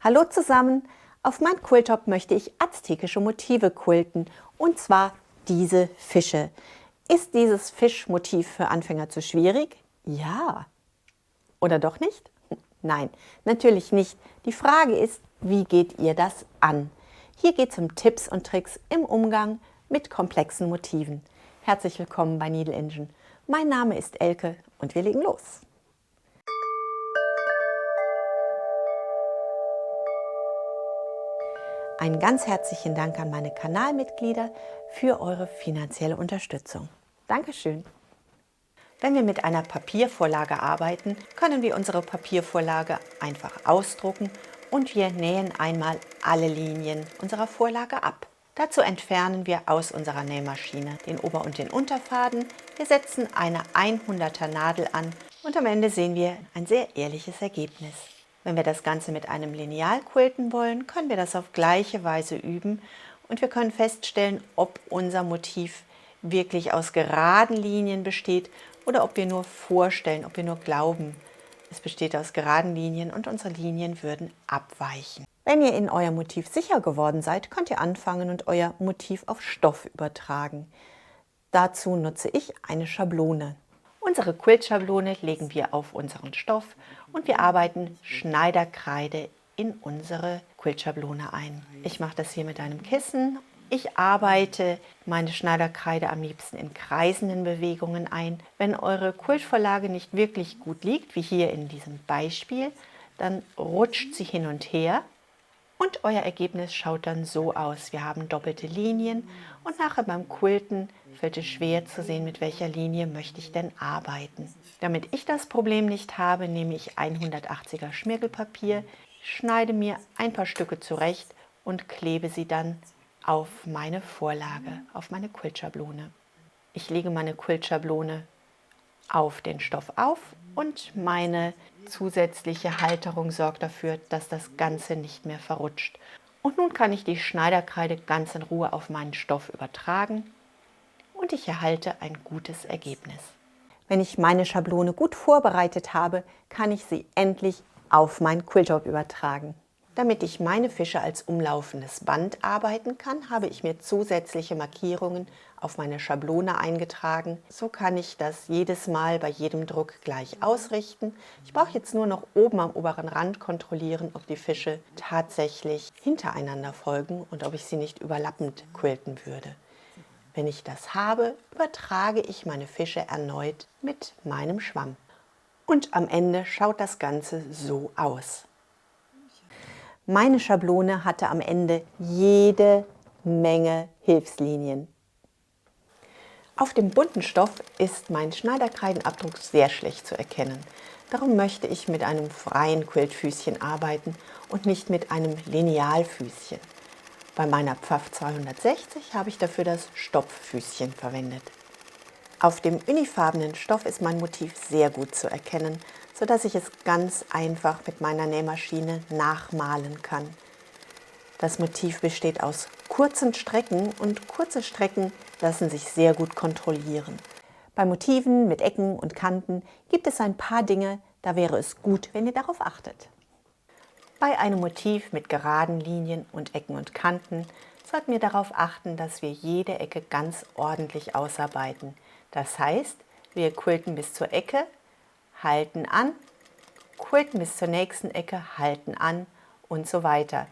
Hallo zusammen! Auf meinem Quilttop möchte ich aztekische Motive quilten, und zwar diese Fische. Ist dieses Fischmotiv für Anfänger zu schwierig? Ja. Oder doch nicht? Nein, natürlich nicht. Die Frage ist, wie geht ihr das an? Hier geht es um Tipps und Tricks im Umgang mit komplexen Motiven. Herzlich willkommen bei Needle Engine. Mein Name ist Elke und wir legen los. Einen ganz herzlichen Dank an meine Kanalmitglieder für eure finanzielle Unterstützung. Dankeschön! Wenn wir mit einer Papiervorlage arbeiten, können wir unsere Papiervorlage einfach ausdrucken und wir nähen einmal alle Linien unserer Vorlage ab. Dazu entfernen wir aus unserer Nähmaschine den Ober- und den Unterfaden. Wir setzen eine 100er Nadel an und am Ende sehen wir ein sehr ehrliches Ergebnis. Wenn wir das Ganze mit einem Lineal quilten wollen, können wir das auf gleiche Weise üben und wir können feststellen, ob unser Motiv wirklich aus geraden Linien besteht oder ob wir nur vorstellen, ob wir nur glauben, es besteht aus geraden Linien und unsere Linien würden abweichen. Wenn ihr in euer Motiv sicher geworden seid, könnt ihr anfangen und euer Motiv auf Stoff übertragen. Dazu nutze ich eine Schablone. Unsere Quiltschablone legen wir auf unseren Stoff und wir arbeiten Schneiderkreide in unsere Quiltschablone ein. Ich mache das hier mit einem Kissen. Ich arbeite meine Schneiderkreide am liebsten in kreisenden Bewegungen ein. Wenn eure Quiltvorlage nicht wirklich gut liegt, wie hier in diesem Beispiel, dann rutscht sie hin und her. Und euer Ergebnis schaut dann so aus. Wir haben doppelte Linien und nachher beim Quilten fällt es schwer zu sehen, mit welcher Linie möchte ich denn arbeiten. Damit ich das Problem nicht habe, nehme ich 180er Schmirgelpapier, schneide mir ein paar Stücke zurecht und klebe sie dann auf meine Vorlage, auf meine Quiltschablone. Ich lege meine Quiltschablone auf den Stoff auf und meine zusätzliche Halterung sorgt dafür, dass das Ganze nicht mehr verrutscht. Und nun kann ich die Schneiderkreide ganz in Ruhe auf meinen Stoff übertragen und ich erhalte ein gutes Ergebnis. Wenn ich meine Schablone gut vorbereitet habe, kann ich sie endlich auf meinen Quilttop übertragen. Damit ich meine Fische als umlaufendes Band arbeiten kann, habe ich mir zusätzliche Markierungen auf meine Schablone eingetragen. So kann ich das jedes Mal bei jedem Druck gleich ausrichten. Ich brauche jetzt nur noch oben am oberen Rand kontrollieren, ob die Fische tatsächlich hintereinander folgen und ob ich sie nicht überlappend quilten würde. Wenn ich das habe, übertrage ich meine Fische erneut mit meinem Schwamm. Und am Ende schaut das Ganze so aus. Meine Schablone hatte am Ende jede Menge Hilfslinien. Auf dem bunten Stoff ist mein Schneiderkreidenabdruck sehr schlecht zu erkennen. Darum möchte ich mit einem freien Quiltfüßchen arbeiten und nicht mit einem Linealfüßchen. Bei meiner Pfaff 260 habe ich dafür das Stopffüßchen verwendet. Auf dem unifarbenen Stoff ist mein Motiv sehr gut zu erkennen, sodass ich es ganz einfach mit meiner Nähmaschine nachmalen kann. Das Motiv besteht aus kurzen Strecken und kurze Strecken lassen sich sehr gut kontrollieren. Bei Motiven mit Ecken und Kanten gibt es ein paar Dinge, da wäre es gut, wenn ihr darauf achtet. Bei einem Motiv mit geraden Linien und Ecken und Kanten sollten wir darauf achten, dass wir jede Ecke ganz ordentlich ausarbeiten. Das heißt, wir quilten bis zur Ecke, halten an, quilten bis zur nächsten Ecke, halten an und so weiter.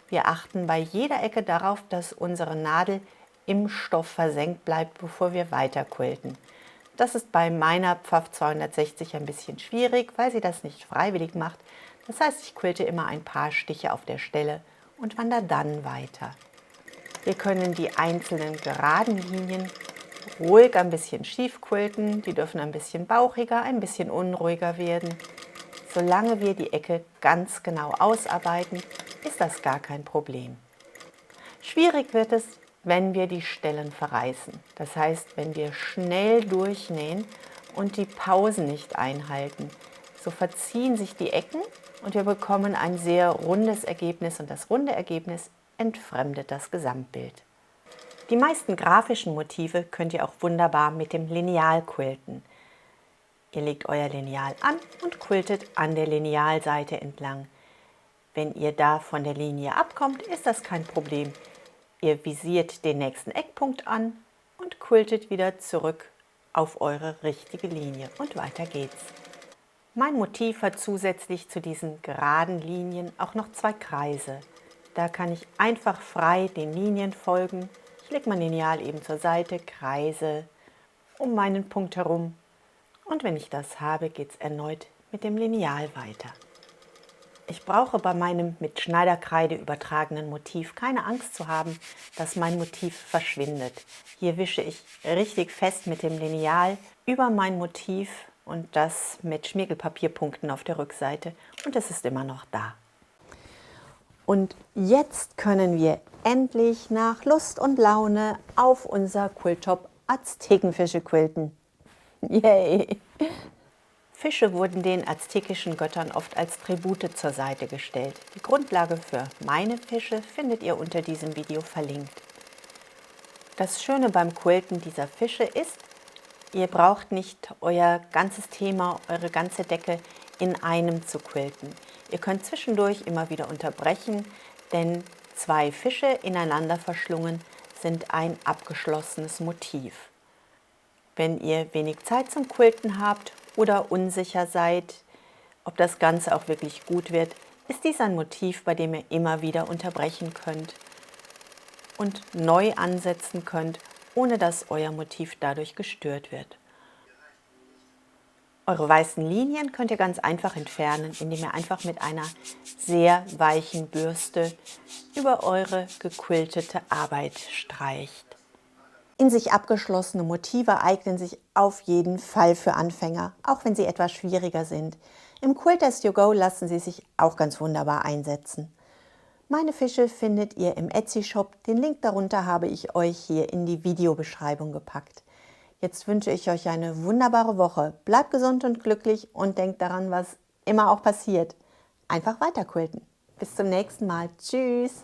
Wir achten bei jeder Ecke darauf, dass unsere Nadel im Stoff versenkt bleibt, bevor wir weiter quilten. Das ist bei meiner Pfaff 260 ein bisschen schwierig, weil sie das nicht freiwillig macht. Das heißt, ich quilte immer ein paar Stiche auf der Stelle und wandere dann weiter. Wir können die einzelnen geraden Linien ruhig ein bisschen schief quilten. Die dürfen ein bisschen bauchiger, ein bisschen unruhiger werden. Solange wir die Ecke ganz genau ausarbeiten, ist das gar kein Problem. Schwierig wird es, wenn wir die Stellen verreißen. Das heißt, wenn wir schnell durchnähen und die Pausen nicht einhalten. So verziehen sich die Ecken und wir bekommen ein sehr rundes Ergebnis und das runde Ergebnis entfremdet das Gesamtbild. Die meisten grafischen Motive könnt ihr auch wunderbar mit dem Lineal quilten. Ihr legt euer Lineal an und quiltet an der Linealseite entlang. Wenn ihr da von der Linie abkommt, ist das kein Problem. Ihr visiert den nächsten Eckpunkt an und quiltet wieder zurück auf eure richtige Linie und weiter geht's. Mein Motiv hat zusätzlich zu diesen geraden Linien auch noch 2 Kreise. Da kann ich einfach frei den Linien folgen. Ich lege mein Lineal eben zur Seite, Kreise um meinen Punkt herum. Und wenn ich das habe, geht es erneut mit dem Lineal weiter. Ich brauche bei meinem mit Schneiderkreide übertragenen Motiv keine Angst zu haben, dass mein Motiv verschwindet. Hier wische ich richtig fest mit dem Lineal über mein Motiv und das mit Schmirgelpapierpunkten auf der Rückseite und es ist immer noch da. Und jetzt können wir endlich nach Lust und Laune auf unser Quilttop Aztekenfische quilten. Yay! Fische wurden den aztekischen Göttern oft als Tribute zur Seite gestellt. Die Grundlage für meine Fische findet ihr unter diesem Video verlinkt. Das Schöne beim Quilten dieser Fische ist, ihr braucht nicht euer ganzes Thema, eure ganze Decke in einem zu quilten. Ihr könnt zwischendurch immer wieder unterbrechen, denn 2 Fische ineinander verschlungen sind ein abgeschlossenes Motiv. Wenn ihr wenig Zeit zum Quilten habt oder unsicher seid, ob das Ganze auch wirklich gut wird, ist dies ein Motiv, bei dem ihr immer wieder unterbrechen könnt und neu ansetzen könnt, ohne dass euer Motiv dadurch gestört wird. Eure weißen Linien könnt ihr ganz einfach entfernen, indem ihr einfach mit einer sehr weichen Bürste über eure gequiltete Arbeit streicht. In sich abgeschlossene Motive eignen sich auf jeden Fall für Anfänger, auch wenn sie etwas schwieriger sind. Im Quilt as you go lassen sie sich auch ganz wunderbar einsetzen. Meine Fische findet ihr im Etsy-Shop. Den Link darunter habe ich euch hier in die Videobeschreibung gepackt. Jetzt wünsche ich euch eine wunderbare Woche. Bleibt gesund und glücklich und denkt daran, was immer auch passiert. Einfach weiter quilten. Bis zum nächsten Mal. Tschüss!